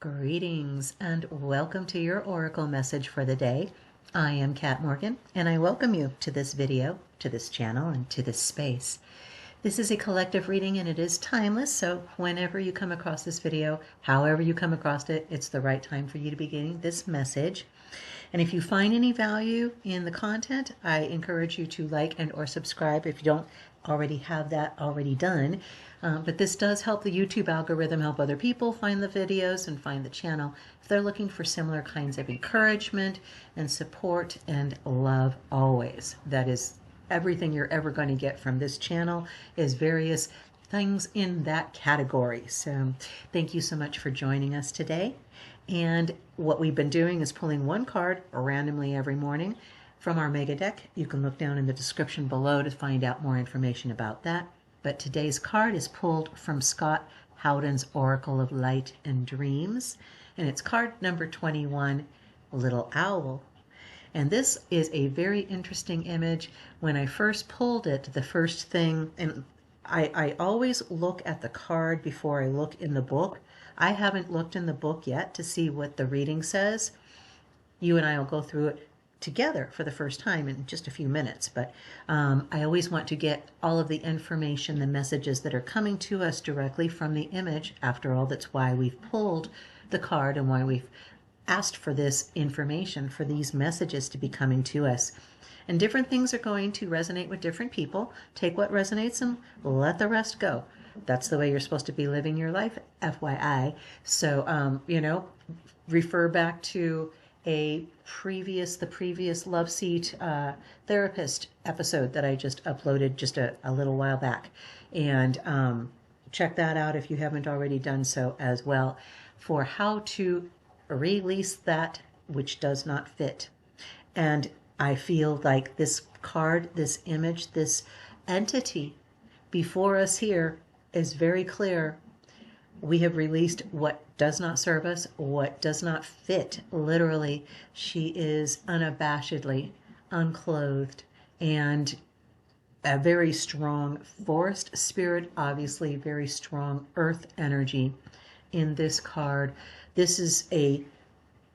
Greetings and welcome to your Oracle message for the day. I am Kat Morgan and I welcome you to this video, to this channel, and to this space. This is a collective reading and it is timeless, so whenever you come across this video, however you come across it, it's the right time for you to be getting this message. And if you find any value in the content, I encourage you to like and or subscribe if you don't already have that already done. But this does help the YouTube algorithm help other people find the videos and find the channel if they're looking for similar kinds of encouragement and support and love always. That is everything you're ever going to get from this channel is various things in that category. So thank you so much for joining us today. And what we've been doing is pulling one card randomly every morning from our mega deck. You can look down in the description below to find out more information about that. But today's card is pulled from Scot Howden's Oracle of Light and Dreams. And it's card number 21, Little Owl. And this is a very interesting image. When I first pulled it, the first thing, and I always look at the card before I look in the book. I haven't looked in the book yet to see what the reading says. You and I will go through it together for the first time in just a few minutes, but I always want to get all of the information, the messages that are coming to us directly from the image. After all, that's why we've pulled the card and why we've asked for this information, for these messages to be coming to us. And different things are going to resonate with different people. Take what resonates and let the rest go. That's the way you're supposed to be living your life, FYI. So, refer back to the previous Love Seat therapist episode that I just uploaded just a little while back. And check that out if you haven't already done so as well, for how to release that which does not fit. And I feel like this card, this image, this entity before us here is very clear. We have released what does not serve us, what does not fit. Literally, she is unabashedly unclothed and a very strong forest spirit, obviously very strong earth energy in this card. This is a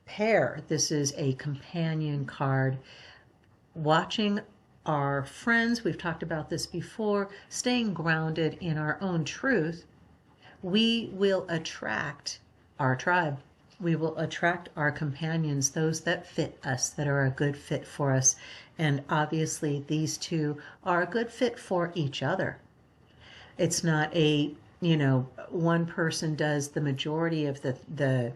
pair. This is a companion card. Watching our friends, we've talked about this before, staying grounded in our own truth, we will attract our tribe. We will attract our companions, those that fit us, that are a good fit for us. And obviously these two are a good fit for each other. It's not a, one person does the majority of the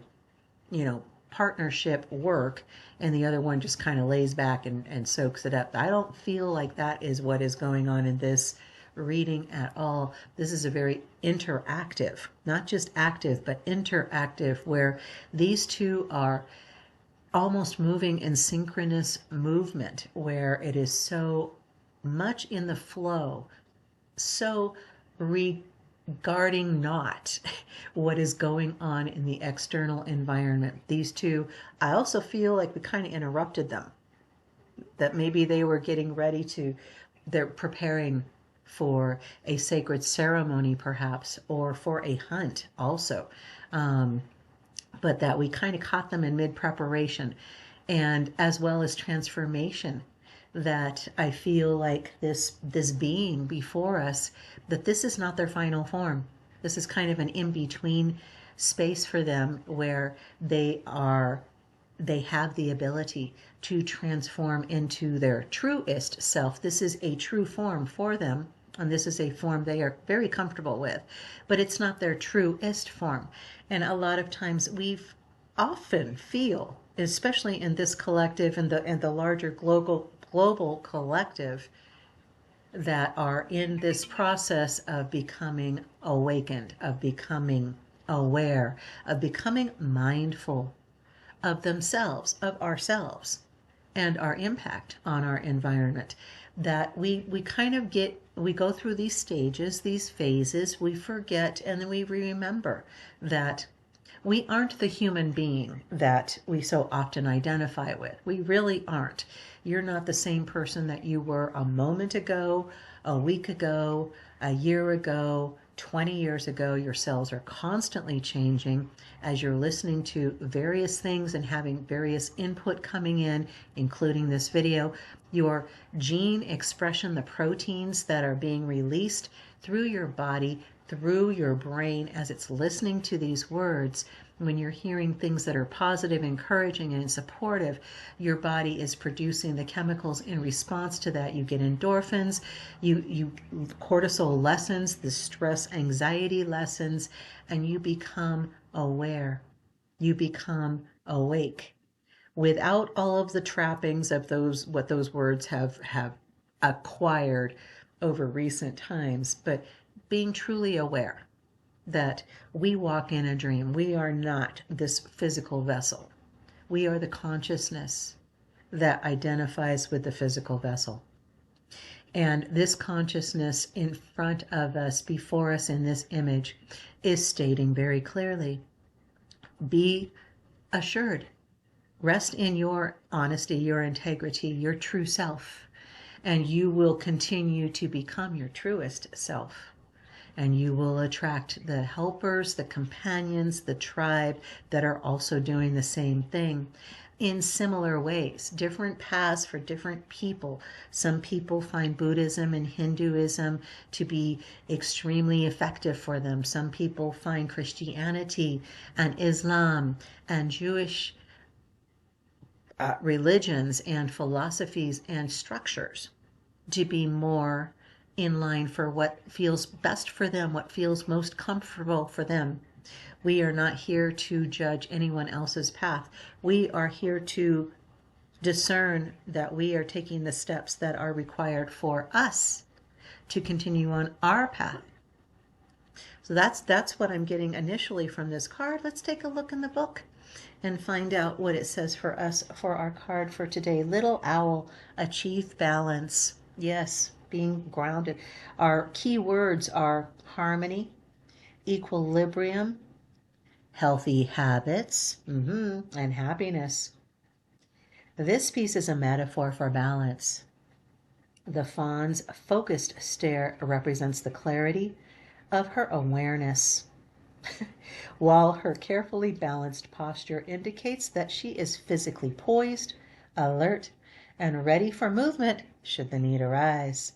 partnership work and the other one just kind of lays back and soaks it up. I don't feel like that is what is going on in this reading at all. This is a very interactive, not just active, but interactive, where these two are almost moving in synchronous movement, where it is so much in the flow, so regarding not what is going on in the external environment. These two, I also feel like we kind of interrupted them, that maybe they were getting ready to, they're preparing for a sacred ceremony perhaps, or for a hunt also, but that we kind of caught them in mid-preparation, and as well as transformation, that I feel like this being before us, that this is not their final form. This is kind of an in-between space for them, where they have the ability to transform into their truest self. This is a true form for them, and this is a form they are very comfortable with, but it's not their truest form. And a lot of times we've often feel, especially in this collective and the larger global collective, that are in this process of becoming awakened, of becoming aware, of becoming mindful of themselves, of ourselves, and our impact on our environment. That we kind of we go through these stages, these phases, we forget, and then we remember that we aren't the human being that we so often identify with. We really aren't. You're not the same person that you were a moment ago, a week ago, a year ago, 20 years ago. Your cells are constantly changing as you're listening to various things and having various input coming in, including this video. Your gene expression, the proteins that are being released through your body, through your brain as it's listening to these words. When you're hearing things that are positive, encouraging, and supportive, your body is producing the chemicals in response to that. You get endorphins, you cortisol lessens, the stress, anxiety lessens, and you become aware. You become awake. Without all of the trappings of those, what those words have acquired over recent times, but being truly aware that we walk in a dream. We are not this physical vessel. We are the consciousness that identifies with the physical vessel. And this consciousness in front of us, before us in this image, is stating very clearly, be assured. Rest in your honesty, your integrity, your true self, and you will continue to become your truest self. And you will attract the helpers, the companions, the tribe that are also doing the same thing in similar ways. Different paths for different people. Some people find Buddhism and Hinduism to be extremely effective for them. Some people find Christianity and Islam and Jewish religions and philosophies and structures to be more in line for what feels best for them, what feels most comfortable for them. We are not here to judge anyone else's path. We are here to discern that we are taking the steps that are required for us to continue on our path. So that's what I'm getting initially from this card. Let's take a look in the book and find out what it says for us for our card for today. Little Owl, achieve balance. Yes, being grounded. Our key words are harmony, equilibrium, healthy habits, and happiness. This piece is a metaphor for balance. The fawn's focused stare represents the clarity of her awareness, while her carefully balanced posture indicates that she is physically poised, alert, and ready for movement should the need arise.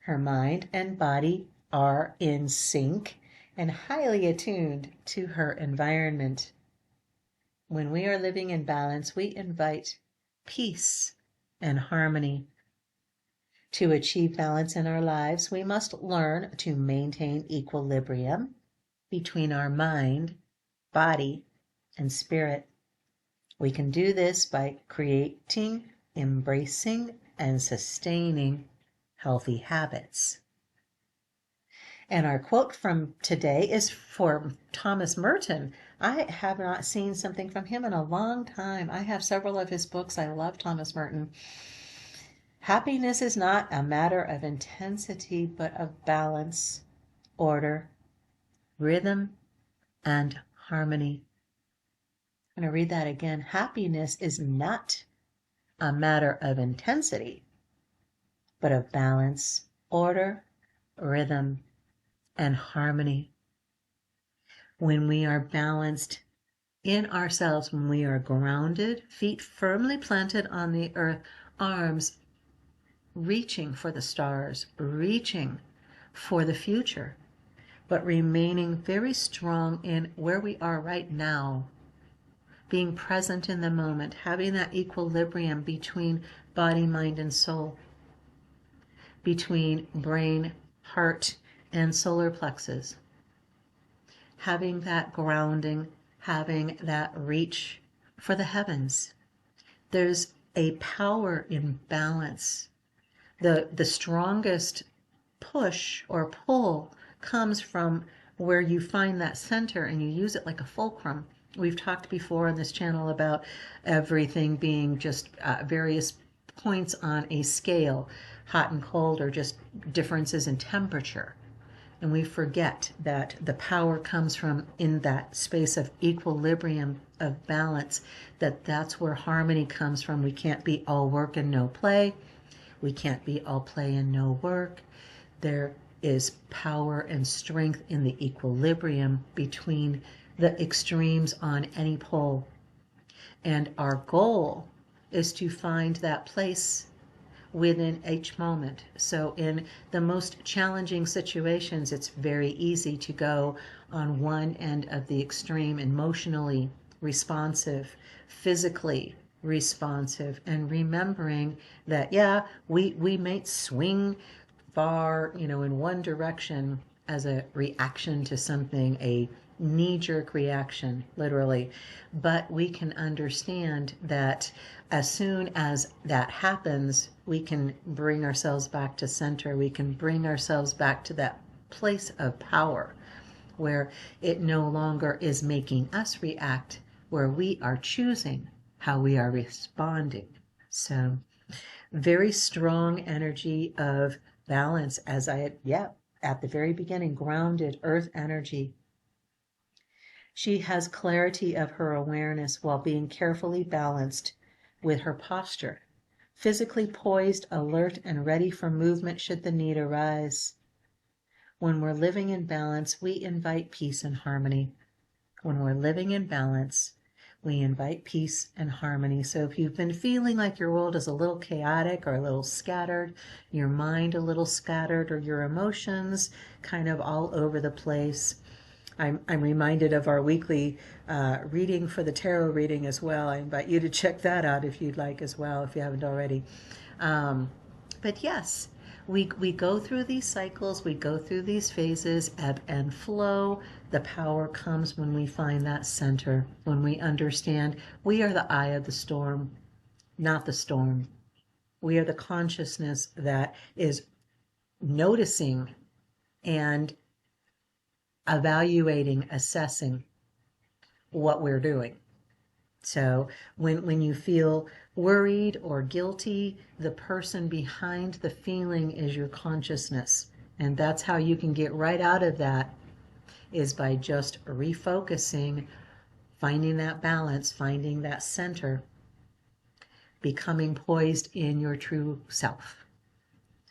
Her mind and body are in sync and highly attuned to her environment. When we are living in balance, we invite peace and harmony. To achieve balance in our lives, we must learn to maintain equilibrium between our mind, body, and spirit. We can do this by creating, embracing, and sustaining healthy habits. And our quote from today is for Thomas Merton. I have not seen something from him in a long time. I have several of his books. I love Thomas Merton. Happiness is not a matter of intensity, but of balance, order, rhythm, and harmony. I'm going to read that again. Happiness is not a matter of intensity, but of balance, order, rhythm, and harmony. When we are balanced in ourselves, when we are grounded, feet firmly planted on the earth, arms reaching for the stars, reaching for the future, but remaining very strong in where we are right now, being present in the moment, having that equilibrium between body, mind, and soul, between brain, heart, and solar plexus, having that grounding, having that reach for the heavens. There's a power in balance. The strongest push or pull comes from where you find that center and you use it like a fulcrum. We've talked before on this channel about everything being just various points on a scale, hot and cold, or just differences in temperature. And we forget that the power comes from in that space of equilibrium, of balance, that's where harmony comes from. We can't be all work and no play. We can't be all play and no work. There is power and strength in the equilibrium between the extremes on any pole. And our goal is to find that place within each moment. So in the most challenging situations, it's very easy to go on one end of the extreme, emotionally responsive, physically responsive, and remembering that, yeah, we may swing far, in one direction as a reaction to something, a knee-jerk reaction, literally. But we can understand that as soon as that happens, we can bring ourselves back to center. We can bring ourselves back to that place of power where it no longer is making us react, where we are choosing how we are responding. So very strong energy of balance, as at the very beginning, grounded earth energy. She has clarity of her awareness while being carefully balanced with her posture, physically poised, alert, and ready for movement should the need arise. When we're living in balance, we invite peace and harmony. When we're living in balance, we invite peace and harmony. So if you've been feeling like your world is a little chaotic or a little scattered, your mind a little scattered, or your emotions kind of all over the place, I'm reminded of our weekly reading for the tarot reading as well. I invite you to check that out if you'd like as well, if you haven't already. But yes, we go through these cycles, we go through these phases, ebb and flow. The power comes when we find that center, when we understand we are the eye of the storm, not the storm. We are the consciousness that is noticing and evaluating, assessing what we're doing. So when you feel worried or guilty, the person behind the feeling is your consciousness. And that's how you can get right out of that, is by just refocusing, finding that balance, finding that center, becoming poised in your true self.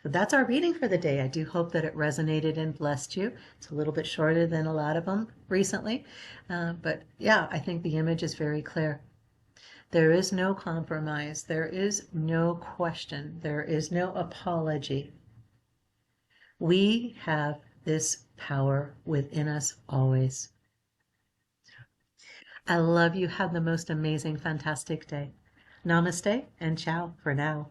So that's our reading for the day. I do hope that it resonated and blessed you. It's a little bit shorter than a lot of them recently. But yeah, I think the image is very clear. There is no compromise. There is no question. There is no apology. We have this power within us always. I love you. Have the most amazing, fantastic day. Namaste and ciao for now.